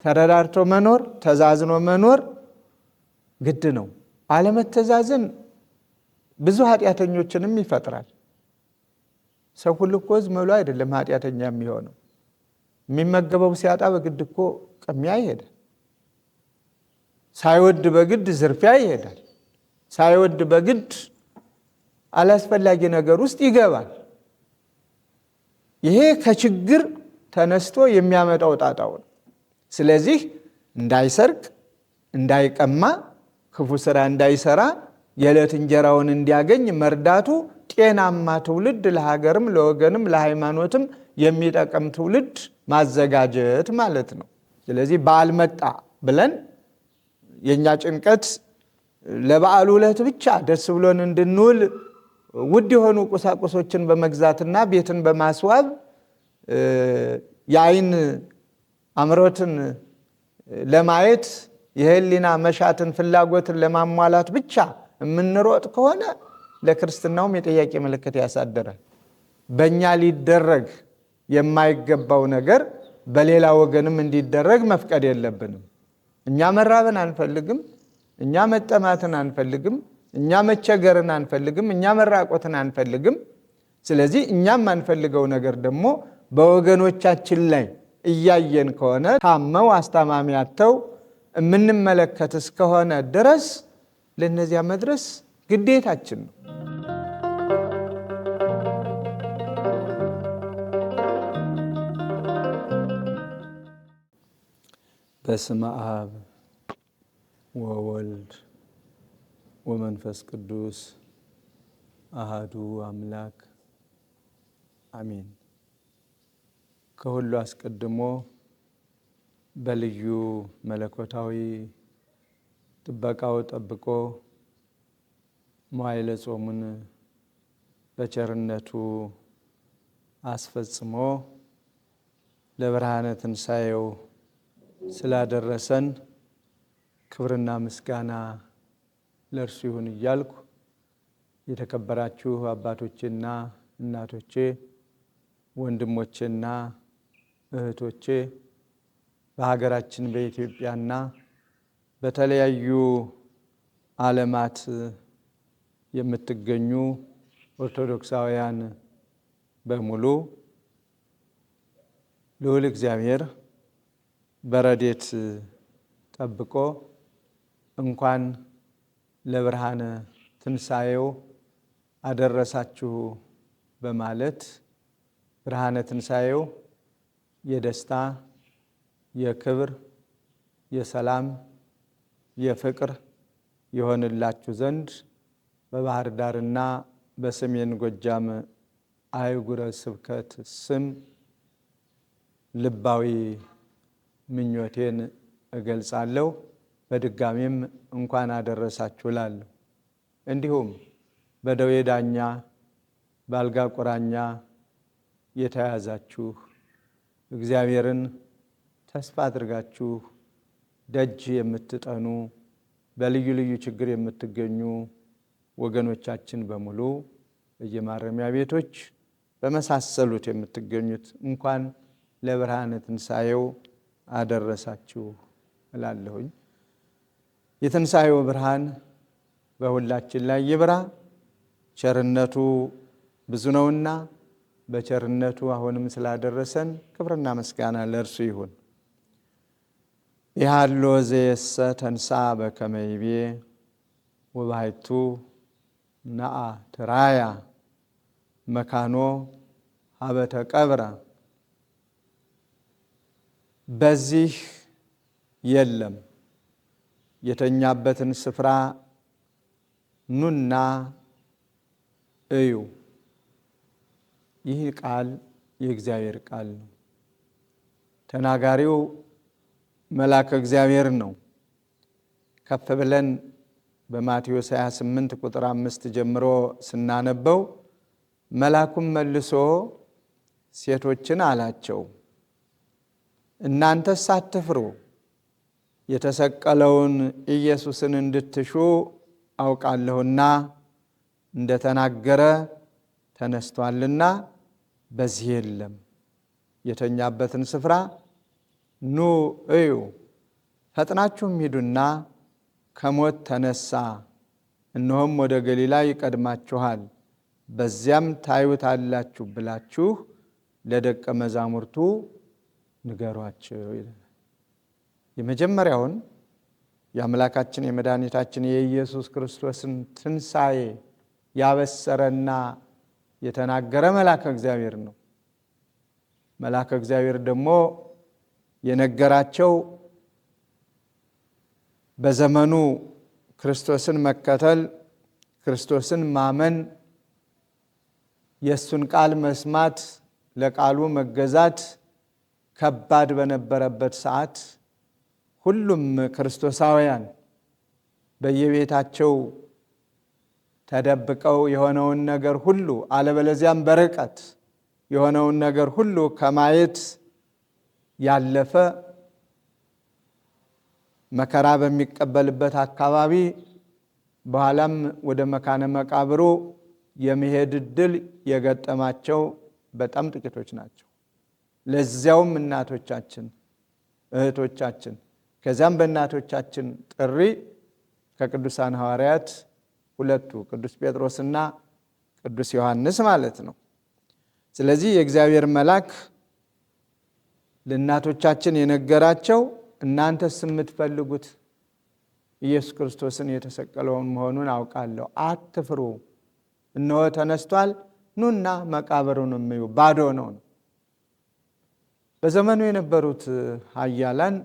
ተረዳርቶ መኖር፣ ተዛዝኖ መኖር ግድ ነው። አለመተዛዘን ብዙ ኃጢአተኞችንም ይፈጥራል። ሰው ሁሉ እኮ ዝም ብሎ አይደለም ኃጢአተኛ የሚሆነው። የሚመገበው ሲያጣ በግድ እኮ ቅሚያ ይሄዳል። ሳይወድ በግድ ዝርፊያ ይሄዳል። ሳይወድ በግድ አላስፈላጊ ነገር ውስጥ ይገባል። ይሄ ከችግር ተነስቶ የሚያመጣው ጣጣው ነው። ስለዚህ እንዳይሰርቅ፣ እንዳይቀማ፣ ክፉ ስራ እንዳይሰራ፣ የዕለት እንጀራውን እንዲያገኝ መርዳቱ ጤናማ ትውልድ ለሀገርም ለወገንም ለሃይማኖትም የሚጠቅም ትውልድ ማዘጋጀት ማለት ነው። ስለዚህ በዓል መጣ ብለን የኛ ጭንቀት ለበዓሉ ዕለት ብቻ ደስ ብሎን እንድንውል ውድ የሆኑ ቁሳቁሶችን በመግዛትና ቤትን በማስዋብ የዓይን አምሮትን ለማየት የህሊና መሻትን ፍላጎትን ለማሟላት ብቻ የምንሮጥ ከሆነ ለክርስትናውም የጥያቄ ምልክት ያሳደራል። በእኛ ሊደረግ የማይገባው ነገር በሌላ ወገንም እንዲደረግ መፍቀድ የለብንም። እኛ መራብን አንፈልግም፣ እኛ መጠማትን አንፈልግም፣ እኛ መቸገርን አንፈልግም፣ እኛ መራቆትን አንፈልግም። ስለዚህ እኛም አንፈልገው ነገር ደግሞ በወገኖቻችን ላይ እያየን ከሆነ ታመው አስታማሚ አጥተው የምንመለከት እስከሆነ ድረስ ለነዚያ መድረስ ግዴታችን ነው። በስመ አብ ወወልድ ወመንፈስ ቅዱስ አሃዱ አምላክ አሜን። ከሁሉ አስቀድሞ በልዩ መለኮታዊ ጥበቃው ጠብቆ መዋዕለ ጾሙን በቸርነቱ አስፈጽሞ ለብርሃነ ትንሣኤው ስላደረሰን ክብርና ምስጋና ለእርሱ ይሁን እያልኩ የተከበራችሁ አባቶቼና እናቶቼ፣ ወንድሞቼና እህቶቼ በሀገራችን በኢትዮጵያና በተለያዩ ዓለማት የምትገኙ ኦርቶዶክሳውያን በሙሉ ልዑል እግዚአብሔር በረድኤት ጠብቆ እንኳን ለብርሃነ ትንሣኤው አደረሳችሁ በማለት ብርሃነ ትንሣኤው የደስታ፣ የክብር፣ የሰላም፣ የፍቅር ይሆንላችሁ ዘንድ በባህር ዳርና በሰሜን ጎጃም አህጉረ ስብከት ስም ልባዊ ምኞቴን እገልጻለሁ። በድጋሚም እንኳን አደረሳችሁ እላለሁ። እንዲሁም በደዌ ዳኛ በአልጋ ቁራኛ የተያዛችሁ እግዚአብሔርን ተስፋ አድርጋችሁ ደጅ የምትጠኑ በልዩ ልዩ ችግር የምትገኙ ወገኖቻችን በሙሉ በየማረሚያ ቤቶች በመሳሰሉት የምትገኙት እንኳን ለብርሃነ ትንሣኤው አደረሳችሁ እላለሁኝ። የትንሣኤው ብርሃን በሁላችን ላይ ይብራ። ቸርነቱ ብዙ ነውና በቸርነቱ አሁንም ስላደረሰን ክብርና ምስጋና ለእርሱ ይሁን። ይሃሎ ዘየሰ ተንሥአ በከመ ይቤ ወባሕቱ ነአ ትራያ መካኖ ሀበ ተቀብረ። በዚህ የለም የተኛበትን ስፍራ ኑና እዩ። ይህ ቃል የእግዚአብሔር ቃል ነው። ተናጋሪው መልአከ እግዚአብሔር ነው። ከፍ ብለን በማቴዎስ 28 ቁጥር 5 ጀምሮ ስናነበው መልአኩም መልሶ ሴቶችን አላቸው፣ እናንተስ አትፍሩ፣ የተሰቀለውን ኢየሱስን እንድትሹ አውቃለሁና እንደተናገረ ተነስቷልና በዚህ የለም። የተኛበትን ስፍራ ኑ እዩ፣ ፈጥናችሁም ሂዱና ከሞት ተነሳ፣ እነሆም ወደ ገሊላ ይቀድማችኋል፣ በዚያም ታዩታላችሁ ብላችሁ ለደቀ መዛሙርቱ ንገሯቸው ይላል። የመጀመሪያውን የአምላካችን የመድኃኒታችን የኢየሱስ ክርስቶስን ትንሣኤ ያበሰረና የተናገረ መልአከ እግዚአብሔር ነው። መልአከ እግዚአብሔር ደግሞ የነገራቸው በዘመኑ ክርስቶስን መከተል፣ ክርስቶስን ማመን፣ የእሱን ቃል መስማት፣ ለቃሉ መገዛት ከባድ በነበረበት ሰዓት ሁሉም ክርስቶሳውያን በየቤታቸው ተደብቀው የሆነውን ነገር ሁሉ አለበለዚያም በርቀት የሆነውን ነገር ሁሉ ከማየት ያለፈ መከራ በሚቀበልበት አካባቢ በኋላም ወደ መካነ መቃብሩ የመሄድ ዕድል የገጠማቸው በጣም ጥቂቶች ናቸው። ለዚያውም እናቶቻችን፣ እህቶቻችን ከዚያም በእናቶቻችን ጥሪ ከቅዱሳን ሐዋርያት ሁለቱ ቅዱስ ጴጥሮስና ቅዱስ ዮሐንስ ማለት ነው። ስለዚህ የእግዚአብሔር መልአክ ለእናቶቻችን የነገራቸው እናንተስ የምትፈልጉት ኢየሱስ ክርስቶስን የተሰቀለውን መሆኑን አውቃለሁ፣ አትፍሩ፣ እነሆ ተነስቷል፣ ኑና መቃብሩንም እዩ፣ ባዶ ነው። በዘመኑ የነበሩት ኃያላን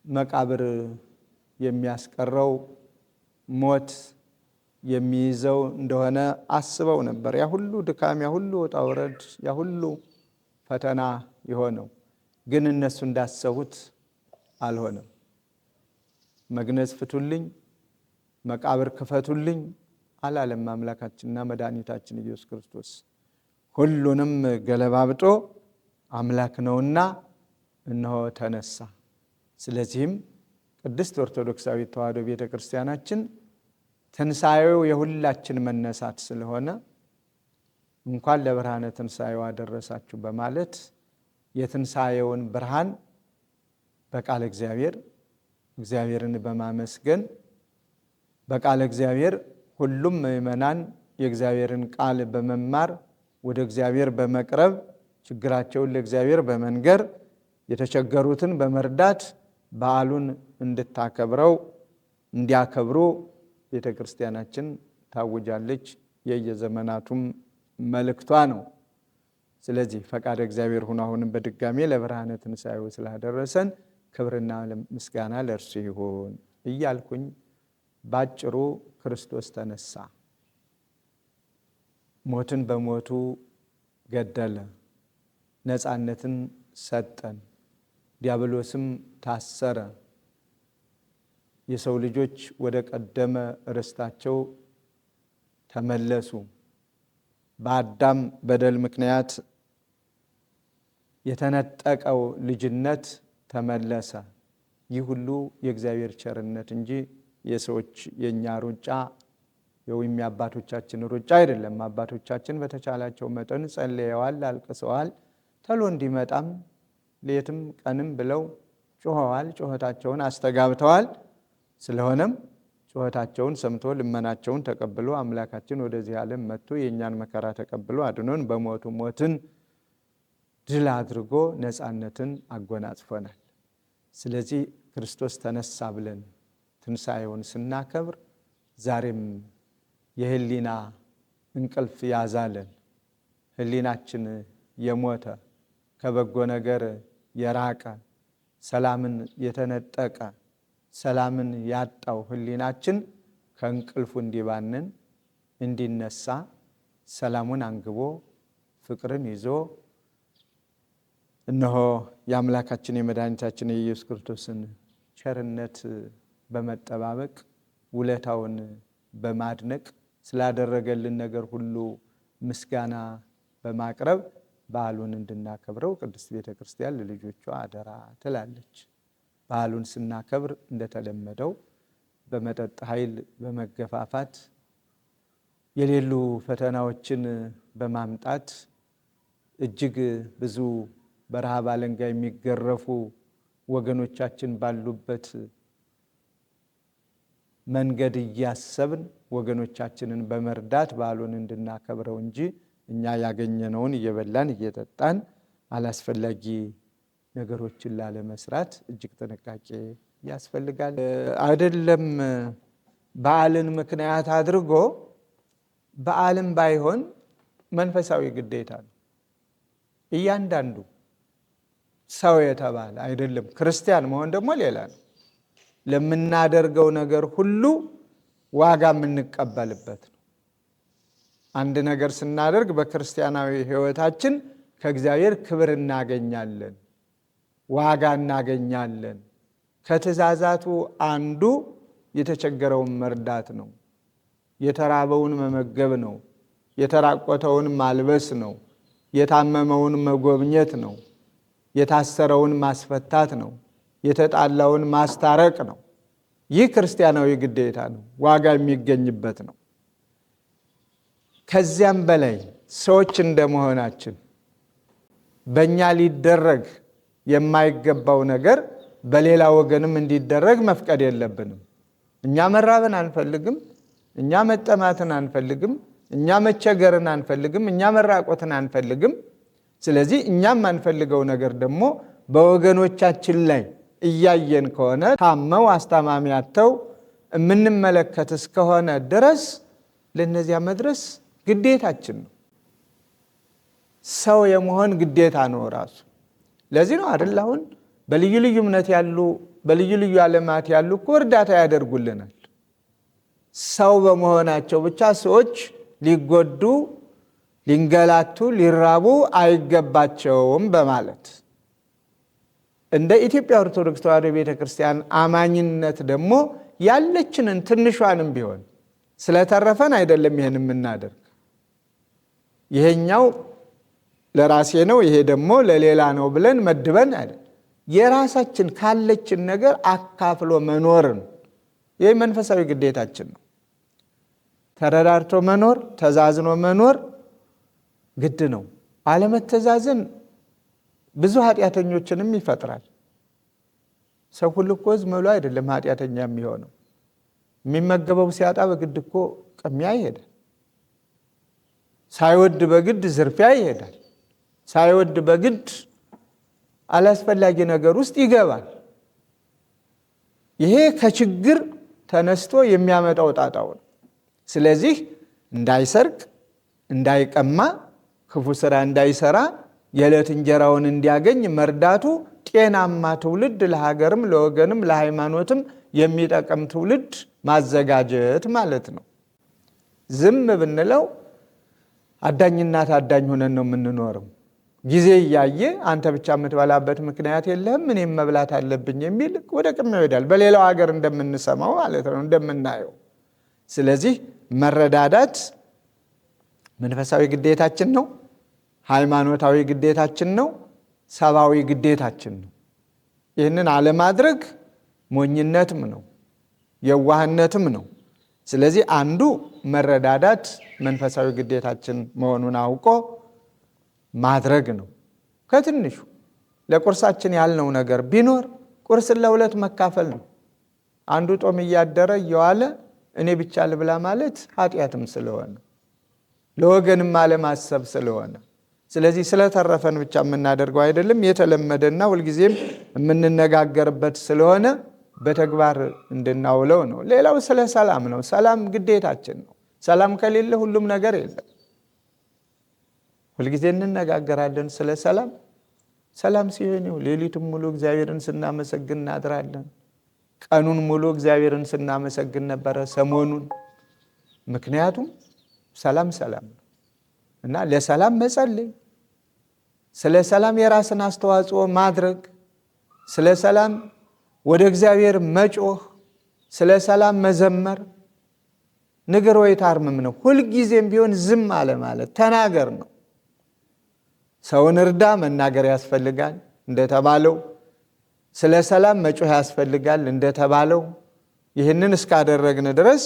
መቃብር የሚያስቀረው ሞት የሚይዘው እንደሆነ አስበው ነበር። ያ ሁሉ ድካም፣ ያ ሁሉ ውጣ ውረድ፣ ያ ሁሉ ፈተና የሆነው ግን እነሱ እንዳሰቡት አልሆነም። መግነዝ ፍቱልኝ፣ መቃብር ክፈቱልኝ አላለም አምላካችንና መድኃኒታችን ኢየሱስ ክርስቶስ። ሁሉንም ገለባብጦ አምላክ ነውና እነሆ ተነሳ። ስለዚህም ቅድስት ኦርቶዶክሳዊት ተዋሕዶ ቤተ ክርስቲያናችን ትንሣኤው የሁላችን መነሳት ስለሆነ እንኳን ለብርሃነ ትንሣኤው አደረሳችሁ በማለት የትንሣኤውን ብርሃን በቃለ እግዚአብሔር እግዚአብሔርን በማመስገን በቃለ እግዚአብሔር ሁሉም ምእመናን የእግዚአብሔርን ቃል በመማር ወደ እግዚአብሔር በመቅረብ ችግራቸውን ለእግዚአብሔር በመንገር የተቸገሩትን በመርዳት በዓሉን እንዲያከብሩ ቤተ ክርስቲያናችን ታውጃለች። የየዘመናቱም መልእክቷ ነው። ስለዚህ ፈቃደ እግዚአብሔር ሆኖ አሁንም በድጋሜ ለብርሃነ ትንሣኤው ስላደረሰን ክብርና ምስጋና ለእርሱ ይሁን እያልኩኝ ባጭሩ ክርስቶስ ተነሳ፣ ሞትን በሞቱ ገደለ፣ ነፃነትን ሰጠን፣ ዲያብሎስም ታሰረ፣ የሰው ልጆች ወደ ቀደመ ርስታቸው ተመለሱ፣ በአዳም በደል ምክንያት የተነጠቀው ልጅነት ተመለሰ። ይህ ሁሉ የእግዚአብሔር ቸርነት እንጂ የሰዎች የኛ ሩጫ ወይም የአባቶቻችን ሩጫ አይደለም። አባቶቻችን በተቻላቸው መጠን ጸልየዋል፣ አልቅሰዋል፣ ተሎ እንዲመጣም ሌትም ቀንም ብለው ጮኸዋል፣ ጩኸታቸውን አስተጋብተዋል። ስለሆነም ጩኸታቸውን ሰምቶ ልመናቸውን ተቀብሎ አምላካችን ወደዚህ ዓለም መጥቶ የእኛን መከራ ተቀብሎ አድኖን በሞቱ ሞትን ድል አድርጎ ነፃነትን አጎናጽፎናል። ስለዚህ ክርስቶስ ተነሳ ብለን ትንሣኤውን ስናከብር ዛሬም የህሊና እንቅልፍ ያዛለን፣ ህሊናችን የሞተ ከበጎ ነገር የራቀ ሰላምን የተነጠቀ ሰላምን ያጣው ህሊናችን ከእንቅልፉ እንዲባንን እንዲነሳ ሰላሙን አንግቦ ፍቅርን ይዞ እነሆ የአምላካችን የመድኃኒታችን የኢየሱስ ክርስቶስን ቸርነት በመጠባበቅ ውለታውን በማድነቅ ስላደረገልን ነገር ሁሉ ምስጋና በማቅረብ በዓሉን እንድናከብረው ቅድስት ቤተ ክርስቲያን ለልጆቿ አደራ ትላለች። በዓሉን ስናከብር እንደተለመደው በመጠጥ ኃይል በመገፋፋት የሌሉ ፈተናዎችን በማምጣት እጅግ ብዙ በረሃብ አለንጋ የሚገረፉ ወገኖቻችን ባሉበት መንገድ እያሰብን ወገኖቻችንን በመርዳት በዓሉን እንድናከብረው እንጂ እኛ ያገኘነውን እየበላን እየጠጣን አላስፈላጊ ነገሮችን ላለመስራት እጅግ ጥንቃቄ ያስፈልጋል። አይደለም በዓልን ምክንያት አድርጎ በዓልም ባይሆን መንፈሳዊ ግዴታ ነው። እያንዳንዱ ሰው የተባለ አይደለም ክርስቲያን መሆን ደግሞ ሌላ ነው። ለምናደርገው ነገር ሁሉ ዋጋ የምንቀበልበት ነው። አንድ ነገር ስናደርግ በክርስቲያናዊ ሕይወታችን ከእግዚአብሔር ክብር እናገኛለን፣ ዋጋ እናገኛለን። ከትእዛዛቱ አንዱ የተቸገረውን መርዳት ነው። የተራበውን መመገብ ነው። የተራቆተውን ማልበስ ነው። የታመመውን መጎብኘት ነው። የታሰረውን ማስፈታት ነው። የተጣላውን ማስታረቅ ነው። ይህ ክርስቲያናዊ ግዴታ ነው፣ ዋጋ የሚገኝበት ነው። ከዚያም በላይ ሰዎች እንደመሆናችን በእኛ ሊደረግ የማይገባው ነገር በሌላ ወገንም እንዲደረግ መፍቀድ የለብንም። እኛ መራብን አንፈልግም፣ እኛ መጠማትን አንፈልግም፣ እኛ መቸገርን አንፈልግም፣ እኛ መራቆትን አንፈልግም። ስለዚህ እኛም አንፈልገው ነገር ደግሞ በወገኖቻችን ላይ እያየን ከሆነ ታመው አስታማሚ አጥተው የምንመለከት እስከሆነ ድረስ ለነዚያ መድረስ ግዴታችን ነው። ሰው የመሆን ግዴታ ነው ራሱ። ለዚህ ነው አይደል አሁን በልዩ ልዩ እምነት ያሉ በልዩ ልዩ ዓለማት ያሉ እኮ እርዳታ ያደርጉልናል። ሰው በመሆናቸው ብቻ ሰዎች ሊጎዱ፣ ሊንገላቱ፣ ሊራቡ አይገባቸውም በማለት እንደ ኢትዮጵያ ኦርቶዶክስ ተዋሕዶ ቤተክርስቲያን አማኝነት ደግሞ ያለችንን ትንሿንም ቢሆን ስለተረፈን አይደለም ይሄን የምናደርግ። ይሄኛው ለራሴ ነው ይሄ ደግሞ ለሌላ ነው ብለን መድበን አይደል። የራሳችን ካለችን ነገር አካፍሎ መኖርን ይህ መንፈሳዊ ግዴታችን ነው። ተረዳርቶ መኖር፣ ተዛዝኖ መኖር ግድ ነው። አለመተዛዘን ብዙ ኃጢአተኞችንም ይፈጥራል። ሰው ሁሉ እኮ ዝም ብሎ አይደለም ኃጢአተኛ የሚሆነው። የሚመገበው ሲያጣ በግድ እኮ ቅሚያ ይሄዳል። ሳይወድ በግድ ዝርፊያ ይሄዳል። ሳይወድ በግድ አላስፈላጊ ነገር ውስጥ ይገባል። ይሄ ከችግር ተነስቶ የሚያመጣው ጣጣው ነው። ስለዚህ እንዳይሰርቅ፣ እንዳይቀማ፣ ክፉ ስራ እንዳይሰራ፣ የዕለት እንጀራውን እንዲያገኝ መርዳቱ ጤናማ ትውልድ ለሀገርም ለወገንም ለሃይማኖትም የሚጠቅም ትውልድ ማዘጋጀት ማለት ነው። ዝም ብንለው አዳኝና ታዳኝ ሆነን ነው የምንኖረው። ጊዜ እያየ አንተ ብቻ የምትበላበት ምክንያት የለህም እኔም መብላት አለብኝ የሚል ወደ ቅሚያው ይሄዳል። በሌላው ሀገር እንደምንሰማው ማለት ነው፣ እንደምናየው። ስለዚህ መረዳዳት መንፈሳዊ ግዴታችን ነው፣ ሃይማኖታዊ ግዴታችን ነው፣ ሰብአዊ ግዴታችን ነው። ይህንን አለማድረግ ሞኝነትም ነው፣ የዋህነትም ነው። ስለዚህ አንዱ መረዳዳት መንፈሳዊ ግዴታችን መሆኑን አውቆ ማድረግ ነው። ከትንሹ ለቁርሳችን ያልነው ነገር ቢኖር ቁርስን ለሁለት መካፈል ነው። አንዱ ጦም እያደረ እየዋለ እኔ ብቻ ልብላ ማለት ኃጢአትም ስለሆነ ለወገንም አለማሰብ ስለሆነ፣ ስለዚህ ስለተረፈን ብቻ የምናደርገው አይደለም፣ የተለመደና ሁልጊዜም የምንነጋገርበት ስለሆነ በተግባር እንድናውለው ነው። ሌላው ስለ ሰላም ነው። ሰላም ግዴታችን ነው። ሰላም ከሌለ ሁሉም ነገር የለም። ሁልጊዜ እንነጋገራለን ስለ ሰላም። ሰላም ሲሆን ሌሊቱን ሙሉ እግዚአብሔርን ስናመሰግን እናድራለን። ቀኑን ሙሉ እግዚአብሔርን ስናመሰግን ነበረ ሰሞኑን። ምክንያቱም ሰላም ነው እና ለሰላም መጸለይ፣ ስለ ሰላም የራስን አስተዋጽኦ ማድረግ፣ ስለ ሰላም ወደ እግዚአብሔር መጮህ፣ ስለ ሰላም መዘመር ንገር ወይ ታርምም ነው። ሁልጊዜም ቢሆን ዝም አለ ማለት ተናገር ነው። ሰውን እርዳ መናገር ያስፈልጋል እንደተባለው፣ ስለ ሰላም መጮህ ያስፈልጋል እንደተባለው። ይህንን እስካደረግን ድረስ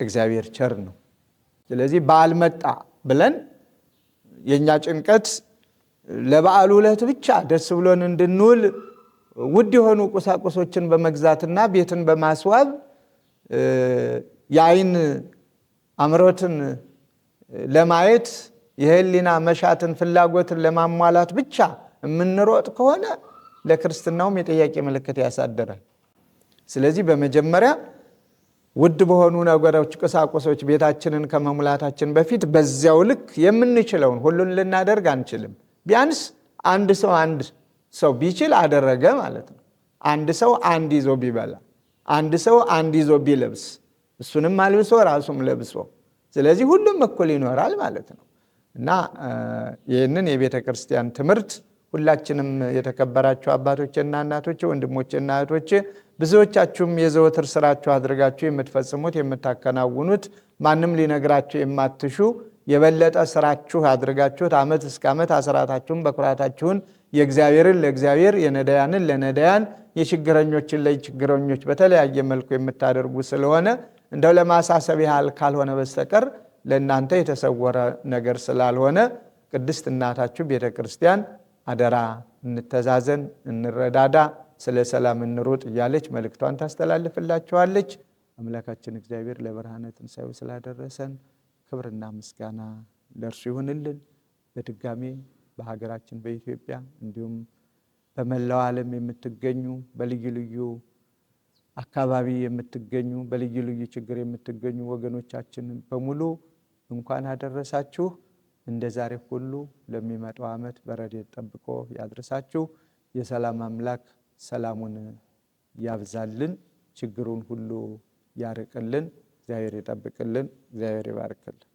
እግዚአብሔር ቸር ነው። ስለዚህ በዓል መጣ ብለን የኛ ጭንቀት ለበዓሉ ዕለት ብቻ ደስ ብሎን እንድንውል ውድ የሆኑ ቁሳቁሶችን በመግዛትና ቤትን በማስዋብ የዓይን አምሮትን ለማየት የህሊና መሻትን ፍላጎትን ለማሟላት ብቻ የምንሮጥ ከሆነ ለክርስትናውም የጥያቄ ምልክት ያሳደራል። ስለዚህ በመጀመሪያ ውድ በሆኑ ነገሮች ቁሳቁሶች ቤታችንን ከመሙላታችን በፊት በዚያው ልክ የምንችለውን ሁሉን ልናደርግ አንችልም። ቢያንስ አንድ ሰው ቢችል አደረገ ማለት ነው። አንድ ሰው አንድ ይዞ ቢበላ፣ አንድ ሰው አንድ ይዞ ቢለብስ፣ እሱንም አልብሶ ራሱም ለብሶ፣ ስለዚህ ሁሉም እኩል ይኖራል ማለት ነው። እና ይህንን የቤተ ክርስቲያን ትምህርት ሁላችንም የተከበራችሁ አባቶችና እናቶች፣ ወንድሞችና እህቶች ብዙዎቻችሁም የዘወትር ስራችሁ አድርጋችሁ የምትፈጽሙት የምታከናውኑት ማንም ሊነግራችሁ የማትሹ የበለጠ ስራችሁ አድርጋችሁት ዓመት እስከ ዓመት አስራታችሁን በኩራታችሁን የእግዚአብሔርን ለእግዚአብሔር የነዳያንን ለነዳያን የችግረኞችን ለችግረኞች በተለያየ መልኩ የምታደርጉ ስለሆነ እንደው ለማሳሰብ ያህል ካልሆነ በስተቀር ለእናንተ የተሰወረ ነገር ስላልሆነ ቅድስት እናታችሁ ቤተ ክርስቲያን አደራ እንተዛዘን፣ እንረዳዳ፣ ስለ ሰላም እንሩጥ እያለች መልእክቷን ታስተላልፍላችኋለች። አምላካችን እግዚአብሔር ለብርሃነ ትንሣኤው ስላደረሰን ክብርና ምስጋና ለእርሱ ይሁንልን። በድጋሜ በሀገራችን በኢትዮጵያ እንዲሁም በመላው ዓለም የምትገኙ በልዩ ልዩ አካባቢ የምትገኙ በልዩ ልዩ ችግር የምትገኙ ወገኖቻችን በሙሉ እንኳን አደረሳችሁ። እንደ ዛሬ ሁሉ ለሚመጣው ዓመት በረድኤት ጠብቆ ያድርሳችሁ። የሰላም አምላክ ሰላሙን ያብዛልን፣ ችግሩን ሁሉ ያርቅልን። እግዚአብሔር ይጠብቅልን፣ እግዚአብሔር ይባርክልን።